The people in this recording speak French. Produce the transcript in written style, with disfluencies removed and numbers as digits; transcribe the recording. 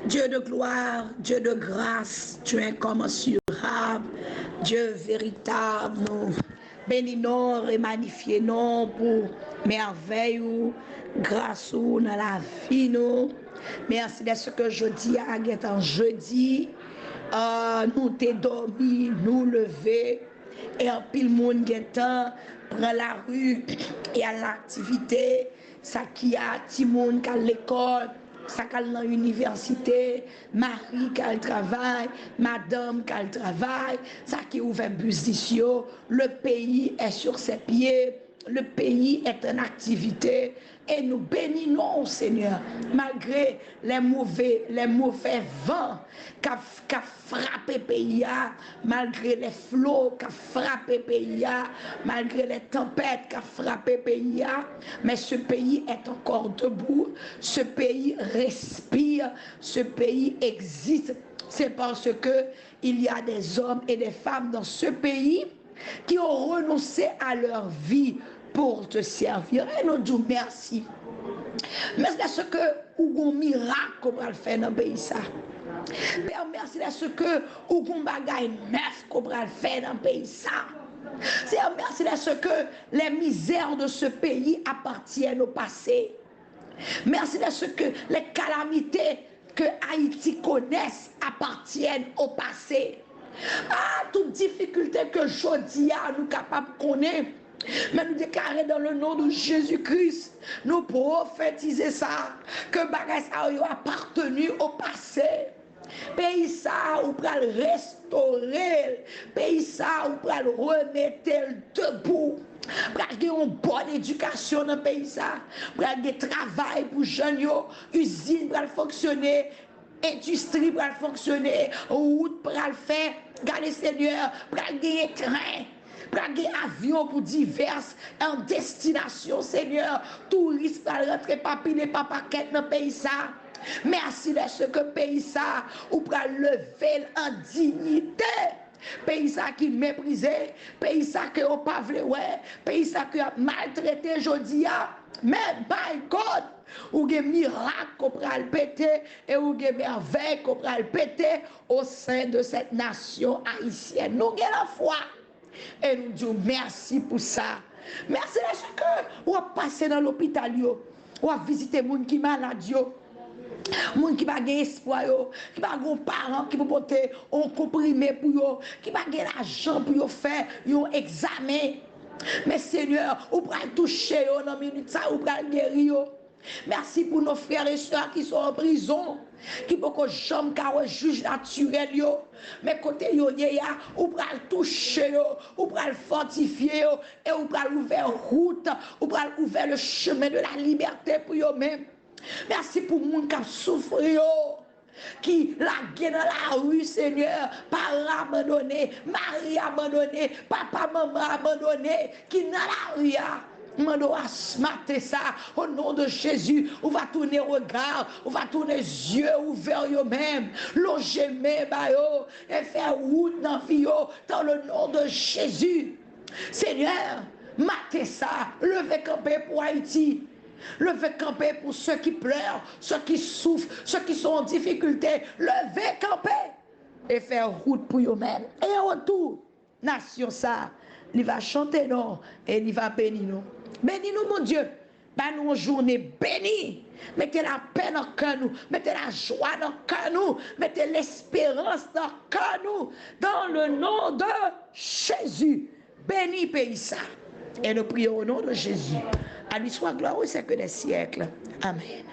Dieu de gloire, Dieu de grâce, tu es incommensurable, Dieu véritable, nous bénissons et magnifions pour merveille ou grâce ou dans la vie nous. Merci de ce que jeudi à jeudi, nous t'es dormi, nous lever et en pile monde guettant prend la rue et à l'activité, ça qui a petit monde qu'à l'école. Ça qu'elle dans l'université, Marie qui a le travail, madame qui a le travail, ça qui ouvert business, le pays est sur ses pieds, le pays est en activité et nous bénissons Seigneur malgré les mauvais vents qui frappent le pays, malgré les flots qui frappent le pays, malgré les tempêtes qui frappent le pays, mais ce pays est encore debout, ce pays respire, ce pays existe. C'est parce que il y a des hommes et des femmes dans ce pays qui ont renoncé à leur vie pour te servir. Et nous disons merci. Mais c'est ce que ou un miracle qu'on va le faire dans le pays ça. Père, merci de ce que ou un bagage neuf qu'on va le faire dans le pays ça. Seigneur, merci de ce que les misères de ce pays appartiennent au passé. Merci de ce que les calamités que Haïti connaisse appartiennent au passé. Ah, toute difficulté que Jodia nous capables de connaître, mais nous déclarer dans le nom de Jésus-Christ, nous prophétiser ça, que bagage a appartenu au passé. Pays ça, ou pour le restaurer, pays ça, ou pour le remettre debout. Pour avoir une bonne éducation dans le pays ça, pour avoir du travail pour les jeunes, usine pour fonctionner, industrie pour fonctionner, route pour le faire, regardez Seigneur, pour gagner train, pour gagner avion pour diverses en destination, Seigneur, touristes pour rentrer papier, pas paquet dans le pays ça. Merci de ce que pays ça, ou pour lever en dignité. Pays ça qui méprisé, pays ça qui n'a pas voulu, pays ça qui a maltraité aujourd'hui. Mais by God, ou des miracles qu'on peut le péter et ou des merveilles qu'on peut le péter au sein de cette nation haïtienne. Nous avons la foi et nous disons merci pour ça. Merci de ce que vous passez dans l'hôpital, vous visiter les gens qui sont malades. Moun qui va gagner espoir, qui va gagner parents qui vont porter un comprimé pour eux, qui va gagner l'argent pour faire un examen. Mais Seigneur, vous pouvez toucher dans la minute ça, vous pouvez guérir. Merci pour nos frères et soeurs qui sont en prison, qui peuvent jamais car juge naturel mais côté vous pouvez toucher, vous pouvez fortifier et vous pouvez ouvrir route, vous pouvez ouvrir le chemin de la liberté pour eux-mêmes. Merci pour les gens qui souffrent, qui la dans la rue, Seigneur, parents abandonnés, mari abandonné, papa, maman abandonné, qui dans la rue. Mando à mater ça au nom de Jésus. On va tourner regard, on va tourner les yeux ouverts eux-mêmes, loger mes baillots et faire route dans vie dans le nom de Jésus. Seigneur, mater ça, levez camper pour Haïti. Levez camper pour ceux qui pleurent, ceux qui souffrent, ceux qui sont en difficulté. Levez camper et faire route pour eux-mêmes. Et en retour, nation ça, il va chanter non et il va bénir nous. Bénis-nous, mon Dieu. Nous une journée bénie. Mettez la paix dans le cœur nous. Mettez la joie dans le cœur nous. Mettez l'espérance dans le cœur nous. Dans le nom de Jésus. Bénis pays ça. Et nous prions au nom de Jésus. À lui soit gloire au siècle des siècles. Amen.